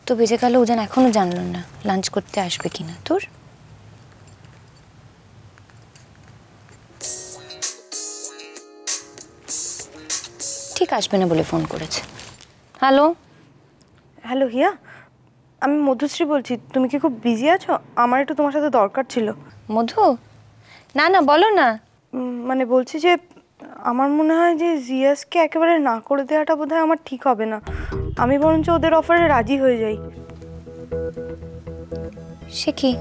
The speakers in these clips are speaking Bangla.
তো বেজে গেল, উজান এখনো জানলো না লাঞ্চ করতে আসবে কিনা। তোর ঠিক আসবে না বলে ফোন করেছে। হ্যালো হ্যালো হিয়া, আমি মধুশ্রী বলছি। তুমি কি খুব বিজি আছো? আমার একটু তোমার সাথে দরকার ছিল। মধু? না না, বলো না। মানে বলছি যে আমার মনে হয় যে জিয়াসকে একেবারে না করে দেওয়াটা বোধহয় আমার ঠিক হবে না। আমি বরঞ্চ ওদের অফারে রাজি হয়ে যাই। সে কি,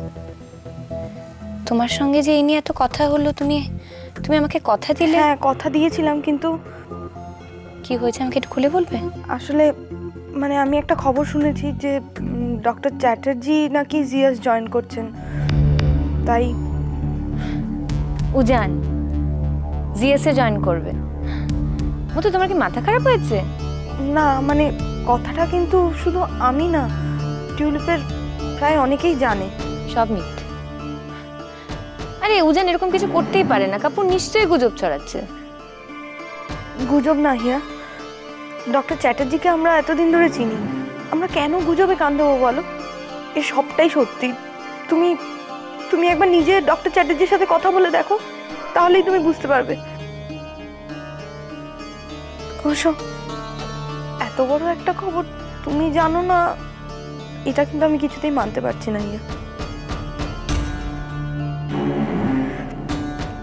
তোমার সঙ্গে যে এই নিয়ে এত কথা হলো, তুমি আমাকে কথা দিলে? হ্যাঁ, কথা দিয়েছিলাম, কিন্তু কি হয়েছে আমাকে একটু খুলে বলবে? আসলে মানে আমি একটা খবর শুনেছি যে ডক্টর চ্যাটার্জি নাকি জিয়াস জয়েন করছেন, তাই। উজান জিএসএ জয়েন করবে? মধু, তোমার কি মাথা খারাপ হয়েছে? না মানে কথাটা কিন্তু শুধু আমি না, টিউলিপের প্রায় অনেকেই জানে। সব মিথ্যে। আরে উজান এরকম কিছু করতেই পারে না, কাপুর নিশ্চয়ই গুজব ছড়াচ্ছে। গুজব না হিয়া, ডক্টর চ্যাটার্জিকে আমরা এতদিন ধরে চিনি, আমরা কেন গুজবে কান দেবো বলো? এ সবটাই সত্যি। তুমি তুমি একবার নিজে ডক্টর চ্যাটার্জির সাথে কথা বলে দেখো, তাহলেই তুমি বুঝতে পারবে। অবশ্য এত বড় একটা খবর তুমি জানো না, এটা কিন্তু আমি কিছুতেই মানতে পারছি না হিয়া।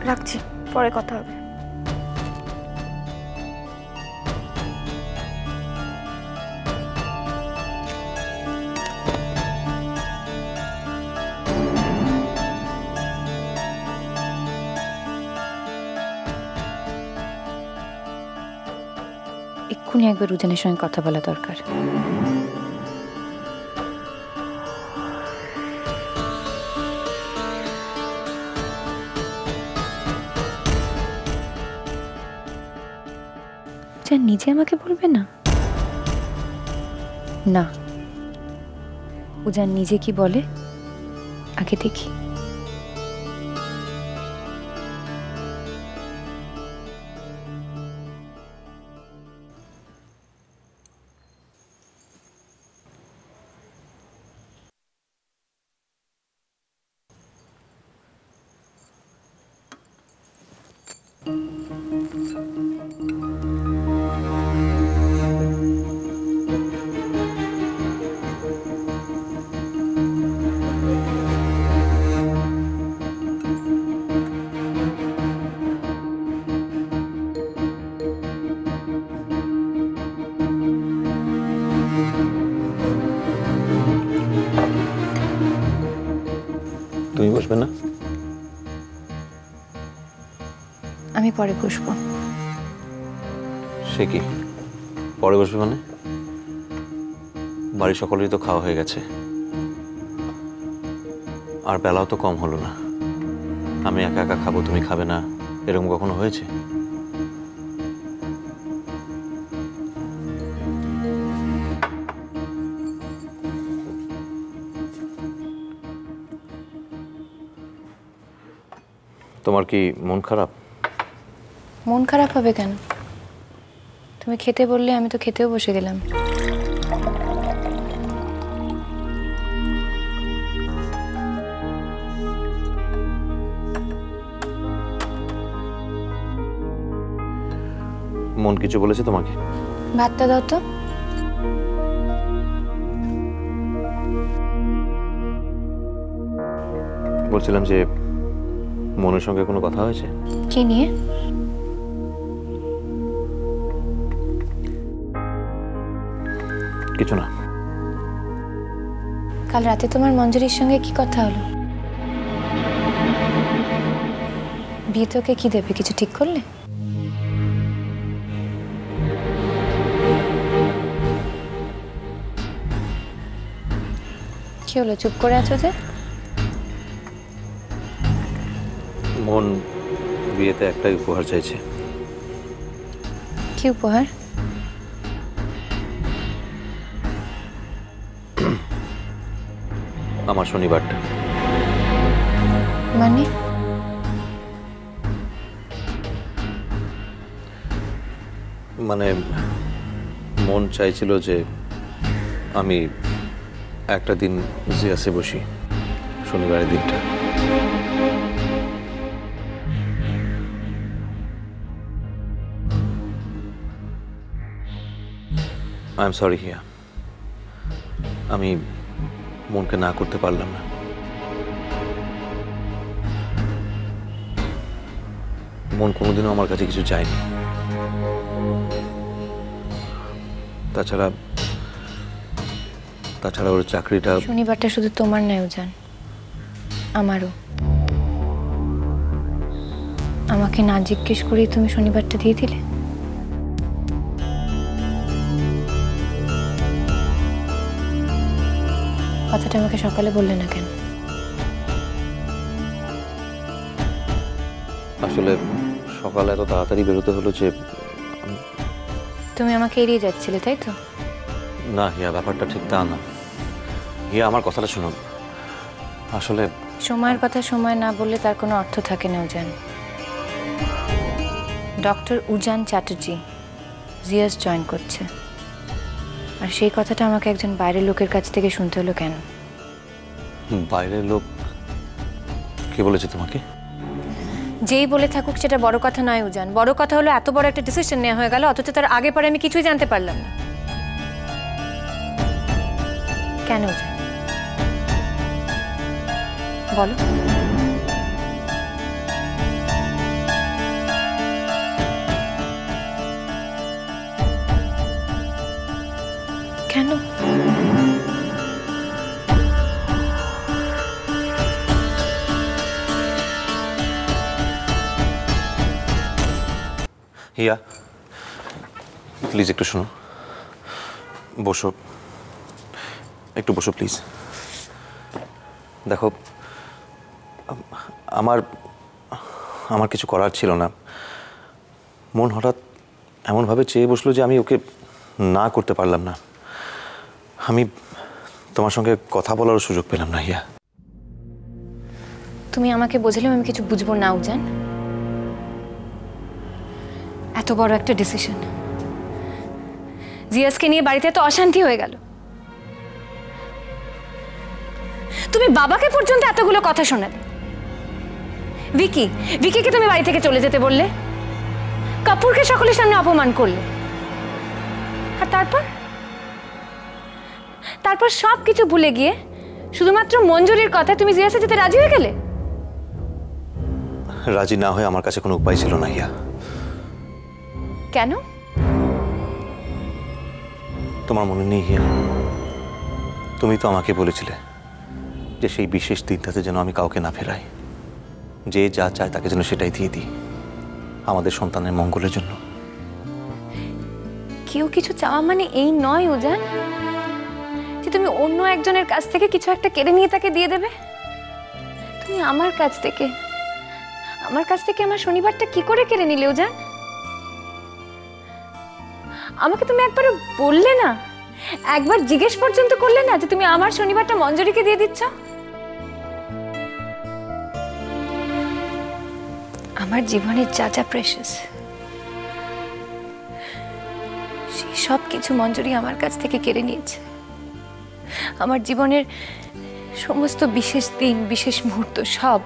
রাখছি, পরে কথা হবে। এক্ষুনি একবার উজানের সঙ্গে কথা বলা দরকার। উজান নিজে আমাকে বলবে না? না, উজান নিজে কি বলে আগে দেখি। তুমি বসবে না? আমি পরে বসবো। সে কি, পরে বসবে মানে? বাড়ির সকলেরই তো খাওয়া হয়ে গেছে, আর বেলাও তো কম হলো না। আমি একা একা খাবো, তুমি খাবে না, এরকম কখনো হয়েছে? তোমার কি মন খারাপ? মন খারাপ হবে কেন? তুমি খেতে বললে আমি তো খেতেও বসে গেলাম। মন কিছু বলেছে তোমাকে? ভাতটা দাও তো। বলছিলাম যে মনের সঙ্গে কোনো কথা হয়েছে? কি নিয়ে? কিছু না। কাল রাতে তোমার মঞ্জুরির সঙ্গে কি কথা হলো? বিয়ে তোকে কি দেবে, কিছু ঠিক করলে? কি হলো, চুপ করে আছো যে? মন বিয়েতে একটাই উপহার চাইছে। কি উপহার? আমার শনিবারটা। মানে? মানে মন চাইছিল যে আমি একটা দিন জিয়াসে বসি, শনিবারের দিনটা। আই এম সরি হিয়া, আমি মনকে না করতে পারলাম না। মন কোনোদিনও আমার কাছে কিছু চায়নি। তাছাড়া ওর চাকরিটা। শনিবারটা শুধু তোমার নয় উজান, আমারও। আমাকে না জিজ্ঞেস করেই তুমি শনিবারটা দিয়ে দিলে। কথাটা আমাকে সকালে বললে না কেন? আসলে সকালে এত তাড়াতাড়ি বেরোতে হলো যে। তুমি আমাকে এড়িয়ে যাচ্ছিলে, তাই তো? না হিয়া, ব্যাপারটা ঠিক তা না। হিয়া, আমার কথাটা শুনুন। আসলে সময়ের কথা সময় না বললে তার কোনো অর্থ থাকে না উজান। ডক্টর উজান চ্যাটার্জি জিয়াস জয়েন করছে, আর সেই কথাটা আমাকে একজন বাইরের লোকের কাছ থেকে শুনতে হলো কেন? বাইরের লোক কে বলেছে তোমাকে? যেই বলে থাকুক সেটা বড় কথা নয় উজান। বড় কথা হলো এত বড় একটা ডিসিশন নেওয়া হয়ে গেল, অথচ তার আগে পরে আমি কিছুই জানতে পারলাম না। কেন উজান বলো। কেন? হিয়া, প্লিজ একটু শোনো। বসো, একটু বসো প্লিজ। দেখো, আমার কিছু করার ছিল না। মন হঠাৎ এমনভাবে চেয়ে বসলো যে আমি ওকে না করতে পারলাম না। আমি তোমার সঙ্গে কথা বলারও সুযোগ পেলাম না। হিয়া, তুমি আমাকে বোঝালেও আমি কিছু বুঝবো না উজান। এত বড় একটা ডিসিশন, জিয়াসকে নিয়ে বাড়িতে এত অশান্তি হয়ে গেল, তুমি বাবাকে পর্যন্ত এতগুলো কথা শোনালে। ভিকিকে তুমি বাড়ি থেকে চলে যেতে বললে, কাপুরকে সকলের সামনে অপমান করলে, আর তারপর সব কিছু ভুলে গিয়ে শুধুমাত্র মঞ্জুরির কথা তুমি জিয়াসে যেতে রাজি হয়ে গেলে। রাজি না হয়ে আমার কাছে কোনো উপায় ছিল না। হিয়া, কেন? তোমার মনে নেই হিয়া, তুমি তো আমাকে বলেছিলে যে সেই বিশেষ দিনটাতে যেন আমি কাউকে না ফেরাই, যে যা চায় তাকে যেন সেটাই দিয়ে দিই আমাদের সন্তানের মঙ্গলের জন্য। কেউ কিছু চাওয়া মানে এই নয় উজান যে তুমি অন্য একজনের কাছ থেকে কিছু একটা কেড়ে নিয়ে তাকে দিয়ে দেবে। তুমি আমার কাছ থেকে আমার শনিবারটা কি করে কেড়ে নিলে উজান? আমাকে তুমি একবার বললে না, একবার জিজ্ঞেস পর্যন্ত করলে না যে তুমি আমার শনিবারটা মঞ্জুরিকে দিয়ে দিচ্ছ। আমার জীবনের যা যা প্রেশাস সেই সব কিছু মঞ্জুরি আমার কাছ থেকে কেড়ে নিয়েছে। আমার জীবনের সমস্ত বিশেষ দিন, বিশেষ মুহূর্ত সব।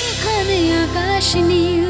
এখানে আকাশ নীল,